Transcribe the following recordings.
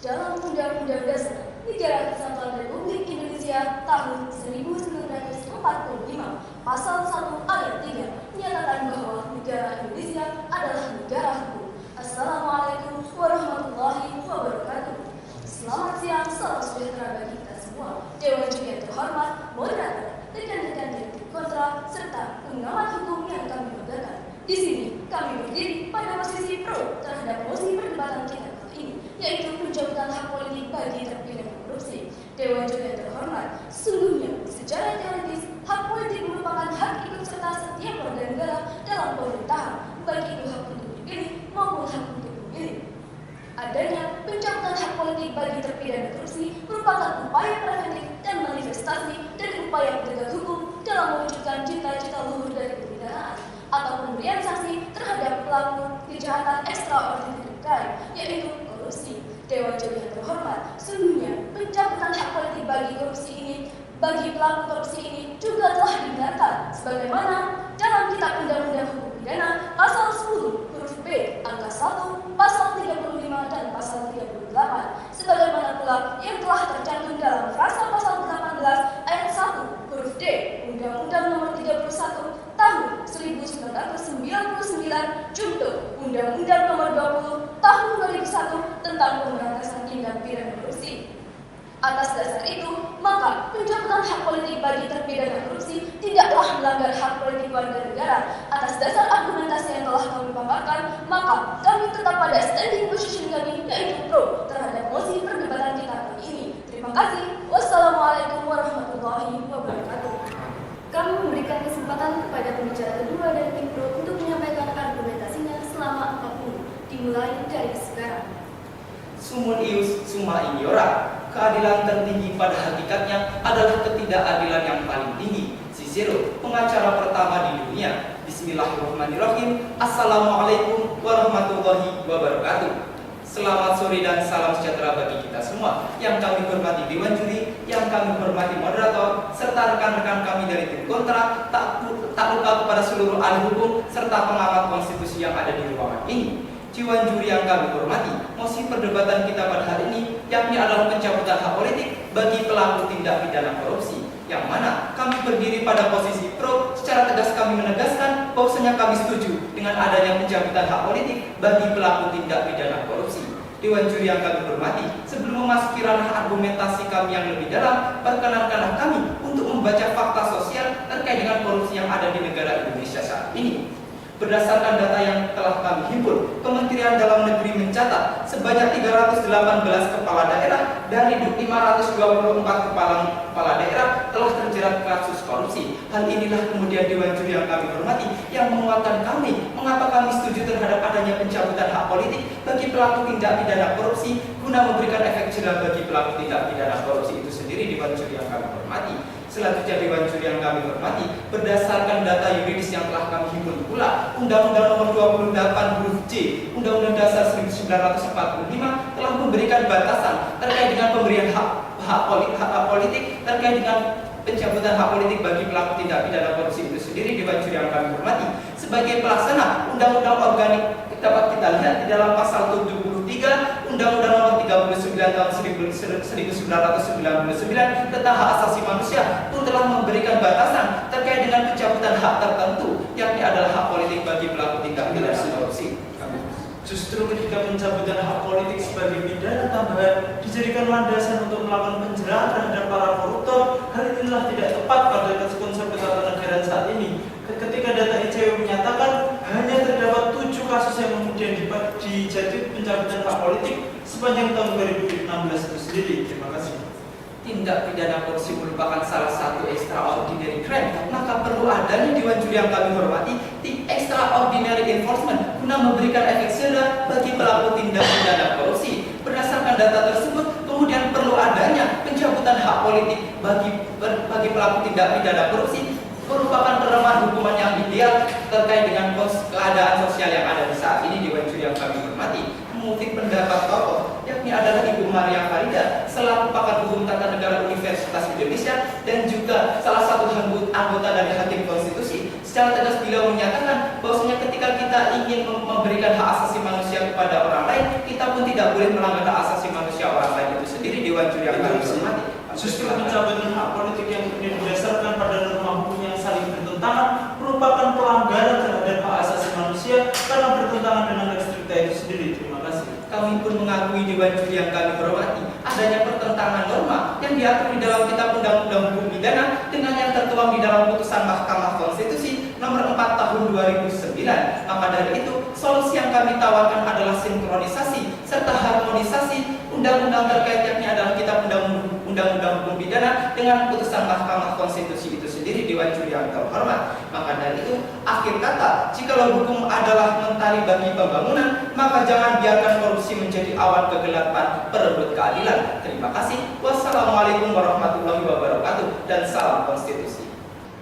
dalam Undang-Undang Dasar Negara Kesatuan Republik Indonesia tahun 1945, Pasal 1 Ayat 3 menyatakan bahwa negara Indonesia adalah negara hukum. Assalamualaikum warahmatullahi wabarakatuh. Selamat siang, salam sejahtera bagi kita semua. Dewan Juri yang terhormat, moderator, rekan-rekan direktur kontra, serta pengamat hukum yang kami banggakan. Di sini kami berdiri pada posisi pro terhadap mosi perdebatan kita kali ini, yaitu pencabutan hak politik bagi terpidana korupsi. Dewan Juri yang terhormat, sesungguhnya secara teoritis hak politik merupakan hak ikut serta setiap warga negara dalam pemerintahan, baik itu hak untuk dipilih maupun hak untuk memilih. Adanya pencabutan hak politik bagi terpidana korupsi merupakan upaya preventif dan manifestasi dari upaya penegak hukum dalam mewujudkan cita-cita luhur dari pembinaan atau pemberian sanksi terhadap pelaku kejahatan ekstraordinary crime, yaitu korupsi. Dewan Juri yang terhormat, sesungguhnya pencabutan hak politik bagi pelaku korupsi ini juga telah dibenarkan sebagaimana dalam Kitab Undang-Undang Hukum Pidana Pasal 10 huruf B angka 1, Pasal 35 dan Pasal 38, sebagaimana pula yang telah tercantum dalam frasa Pasal 18 ayat 1 huruf D Undang-Undang Nomor 31 Tahun 1999 junto Undang-Undang Nomor 20 Tahun 2001 tentang pemberantasan tindak pidana korupsi. Atas dasar itu, maka pencabutan hak politik bagi terpidana korupsi tidaklah melanggar hak politik warga negara. Atas dasar argumentasi yang telah kami paparkan, maka kami tetap pada standing position kami, yaitu pro terhadap mosi perdebatan kita kali ini. Terima kasih. Wassalamualaikum warahmatullahi wabarakatuh. Kami memberikan kesempatan kepada pembicara kedua dari tim pro untuk menyampaikan argumentasinya selama 4 menit, dimulai dari sekarang. Sumun ius summa iniora. Keadilan tertinggi pada hakikatnya adalah ketidakadilan yang paling tinggi. Cicero, pengacara pertama di dunia. Bismillahirrahmanirrahim. Assalamualaikum warahmatullahi wabarakatuh. Selamat sore dan salam sejahtera bagi kita semua. Yang kami hormati Dewan Juri, yang kami hormati moderator, serta rekan-rekan kami dari tim kontra, tak lupa kepada seluruh ahli hukum serta pengamat konstitusi yang ada di ruangan ini. Dewan Juri yang kami hormati, mosi perdebatan kita pada hari ini yakni adalah pencabutan hak politik bagi pelaku tindak pidana korupsi, yang mana kami berdiri pada posisi pro. Secara tegas kami menegaskan bahwasanya kami setuju dengan adanya pencabutan hak politik bagi pelaku tindak pidana korupsi. Dewan Juri yang kami hormati, sebelum memasuki ranah argumentasi kami yang lebih dalam, perkenankanlah kami untuk membaca fakta sosial terkait dengan korupsi yang ada di negara Indonesia saat ini. Berdasarkan data yang telah kami himpun, Kementerian Dalam Negeri mencatat sebanyak 318 kepala daerah dari 524 kepala daerah telah terjerat kasus korupsi. Hal inilah kemudian Dewan Juri yang kami hormati yang menguatkan kami mengapa kami setuju terhadap adanya pencabutan hak politik bagi pelaku tindak pidana korupsi guna memberikan efek jerah bagi pelaku tindak pidana korupsi itu sendiri. Dewan Juri yang kami hormati. Selanjutnya Dewan Juri yang kami hormati, berdasarkan data yuridis yang telah kami himpun pula, Undang-Undang Nomor 28 huruf C, Undang-Undang Dasar 1945 telah memberikan batasan terkait dengan pemberian hak politik terkait dengan pencabutan hak politik bagi pelaku tindak pidana korupsi itu sendiri. Dewan Juri yang kami hormati, sebagai pelaksana Undang-Undang Organik dapat kita lihat di dalam pasal 73 Undang-Undang Nomor 39 tahun 1999 tentang hak asasi manusia pun telah memberikan batasan terkait dengan pencabutan hak tertentu, yakni adalah hak politik bagi pelaku tindak pidana korupsi. Justru ketika pencabutan hak politik sebagai pidana tambahan dijadikan landasan untuk melakukan penjeraan terhadap para koruptor, hal inilah tidak tepat pada konsep ketatanegaraan saat ini. Ketika data ICW menyatakan hanya terdapat 7 kasus yang kemudian dijadi pencabutan hak politik sepanjang tahun 2016 itu sendiri. Terima kasih. Tindak pidana korupsi merupakan salah satu extraordinary crime, maka perlu adanya Dewan Juri yang kami hormati di extraordinary enforcement guna memberikan efek jerah bagi pelaku tindak pidana korupsi. Berdasarkan data tersebut, kemudian perlu adanya pencabutan hak politik bagi pelaku tindak pidana korupsi merupakan penerapan hukuman yang ideal terkait dengan keadaan sosial yang ada di saat ini. Dewan Juri yang kami hormati, mengutip pendapat tokoh yakni adalah Ibu Maria Farida selaku pakar hukum tata negara Universitas Indonesia dan juga salah satu anggota dari Hakim Konstitusi. Secara tegas beliau menyatakan bahwasanya ketika kita ingin memberikan hak asasi manusia kepada orang lain, kita pun tidak boleh melanggar hak asasi manusia orang lain itu sendiri. Dewan Juri yang kami hormati, justru pencabutan hak politik yang kemudian didasarkan pada norma hukum yang saling bertentangan merupakan pelanggaran terhadap hak asasi manusia karena bertentangan dengan hak strikta itu sendiri. Terima kasih. Kami pun mengakui Dewan Juri yang kami hormati adanya pertentangan norma yang diatur di dalam Kitab Undang-Undang Hukum Pidana dengan yang tertuang di dalam putusan Mahkamah Konstitusi nomor 4 tahun 2009. Maka dari itu, solusi yang kami tawarkan adalah sinkronisasi serta harmonisasi undang-undang terkait, yakni adalah Kitab Undang-Undang Hukum Pidana dengan putusan Mahkamah Konstitusi itu sendiri. Dewan Juri yang terhormat, maka dari itu akhir kata, jikalau hukum adalah mentari bagi pembangunan, maka jangan biarkan korupsi menjadi awan kegelapan perebut keadilan. Terima kasih. Wassalamualaikum warahmatullahi wabarakatuh dan salam konstitusi.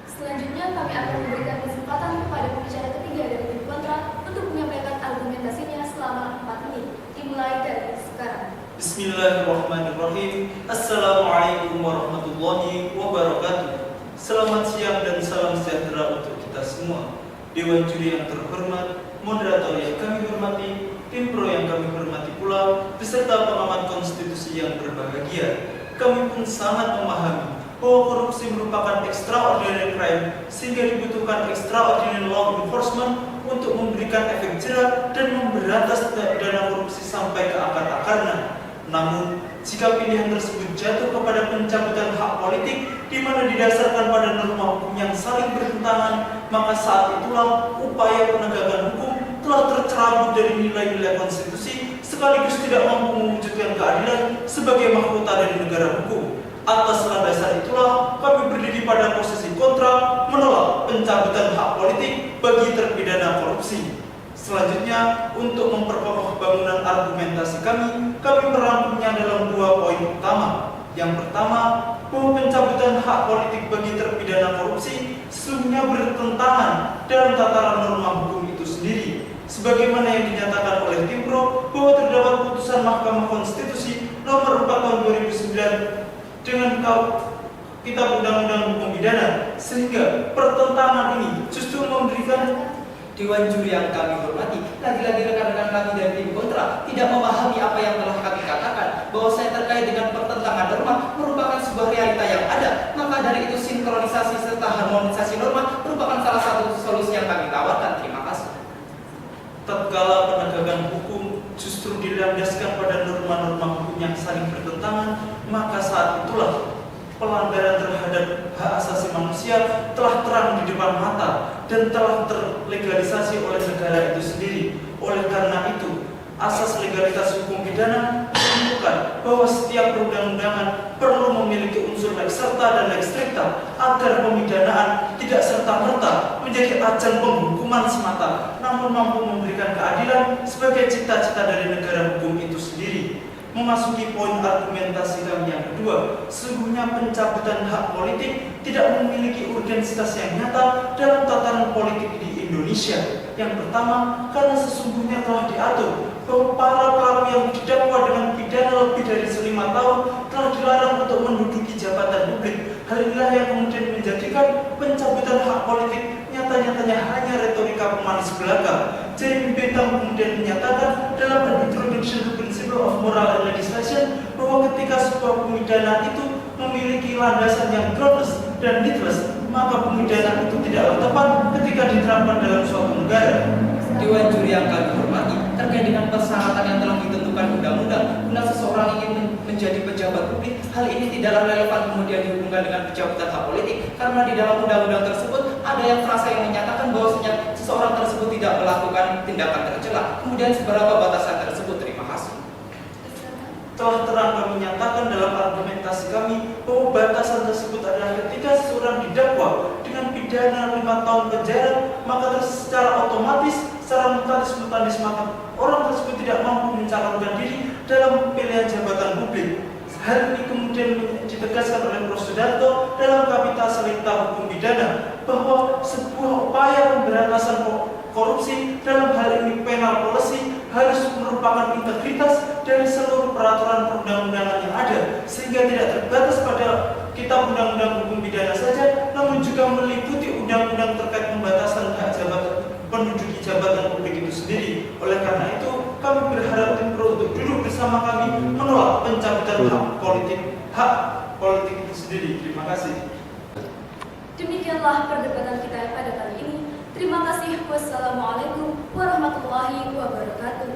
Selanjutnya kami akan memberikan kesempatan kepada pembicara ketiga dari tim kontra untuk menyampaikan argumentasinya selama 4 menit. Dimulai dari sekarang. Bismillahirrahmanirrahim. Assalamualaikum warahmatullahi wabarakatuh. Selamat siang dan salam sejahtera untuk kita semua. Dewan Juri yang terhormat, moderator yang kami hormati, tim pro yang kami hormati pula, beserta pengamat konstitusi yang berbahagia. Kami pun sangat memahami bahwa korupsi merupakan extraordinary crime sehingga dibutuhkan extraordinary law enforcement untuk memberikan efek jerah dan memberantas tindak pidana korupsi sampai ke akar-akarnya. Namun, jika pilihan tersebut jatuh kepada pencabutan hak politik di mana didasarkan pada norma hukum yang saling bertentangan, maka saat itulah upaya penegakan hukum telah tercerabut dari nilai-nilai konstitusi sekaligus tidak mampu mewujudkan keadilan sebagai mahkota dari negara hukum. Atas landasan itulah kami berdiri pada posisi kontra menolak pencabutan hak politik bagi terpidana korupsi. Selanjutnya, untuk memperkokoh bangunan argumentasi kami merangkumnya dalam 2 poin utama. Yang pertama, bahwa pencabutan hak politik bagi terpidana korupsi sesungguhnya bertentangan dalam tataran norma hukum itu sendiri. Sebagaimana yang dinyatakan oleh tim pro bahwa terdapat putusan Mahkamah Konstitusi nomor 4 tahun 2009 dengan Kitab Undang-Undang Hukum Pidana, sehingga pertentangan ini justru memberikan. Dewan Juri yang kami hormati, lagi-lagi rekan-rekan kami dari tim kontra tidak memahami apa yang telah kami katakan, bahwa saya terkait dengan pertentangan norma merupakan sebuah realita yang ada. Maka dari itu sinkronisasi serta harmonisasi norma merupakan salah satu solusi yang kami tawarkan. Terima kasih. Tatkala penegakan hukum justru dilandaskan pada norma-norma hukum yang saling bertentangan, maka saat itulah pelanggaran terhadap hak asasi manusia telah terang di depan mata dan telah terlegalisasi oleh negara itu sendiri. Oleh karena itu, asas legalitas hukum pidana menunjukkan bahwa setiap perundang-undangan perlu memiliki unsur lex serta dan lex stricta agar pemidanaan tidak serta-merta menjadi ajang penghukuman semata, namun mampu memberikan keadilan sebagai cita-cita dari negara hukum itu sendiri. Memasuki poin argumentasi kami yang kedua, sesungguhnya pencabutan hak politik tidak memiliki urgensitas yang nyata dalam tataran politik di Indonesia. Yang pertama, karena sesungguhnya telah diatur bahwa para pelaku yang didakwa dengan pidana lebih dari 5 tahun telah dilarang untuk menduduki jabatan publik. Hal inilah yang kemudian menjadikan pencabutan hak politik nyata-nyatanya hanya retorika pemanis belaka. Jeremy Bentham kemudian menyatakan dalam an Introduction to Principle of Moral and Legislation bahwa ketika sebuah pemidanaan itu memiliki landasan yang groundless dan needless, maka pemidanaan itu tidaklah tepat ketika diterapkan dalam suatu negara. Dewan Juri yang kami hormati, terkait dengan persyaratan yang telah ditentukan undang-undang guna seseorang ingin menjadi pejabat publik, hal ini tidaklah relevan kemudian dihubungkan dengan pencabutan hak politik, karena di dalam undang-undang tersebut ada yang frasa yang menyatakan bahwasanya seseorang tersebut tidak melakukan tindakan tercela. Kemudian seberapa batasan tersebut? Terima kasih. Telah terang kami nyatakan dalam argumentasi kami bahwa batasan tersebut adalah ketika seseorang didakwa dengan pidana 5 tahun penjara, maka secara otomatis, secara mutatis maka orang tersebut tidak mampu mencalonkan diri dalam pilihan jabatan publik. Hal ini kemudian ditegaskan oleh Prof. Sudarto dalam Kapital Selekta Hukum Pidana bahwa sebuah upaya pemberantasan korupsi dalam hal ini penal policy harus merupakan integritas dari seluruh peraturan perundang-undangan yang ada, sehingga tidak terbatas pada Kitab Undang-Undang Hukum Pidana saja, namun juga meliputi undang-undang terkait pembatasan hak jabatan penduduki jabatan publik itu sendiri. Oleh karena itu, kami menolak pencabutan hak politik itu sendiri. Terima kasih. Demikianlah perdebatan kita pada kali ini. Terima kasih. Wassalamualaikum warahmatullahi wabarakatuh.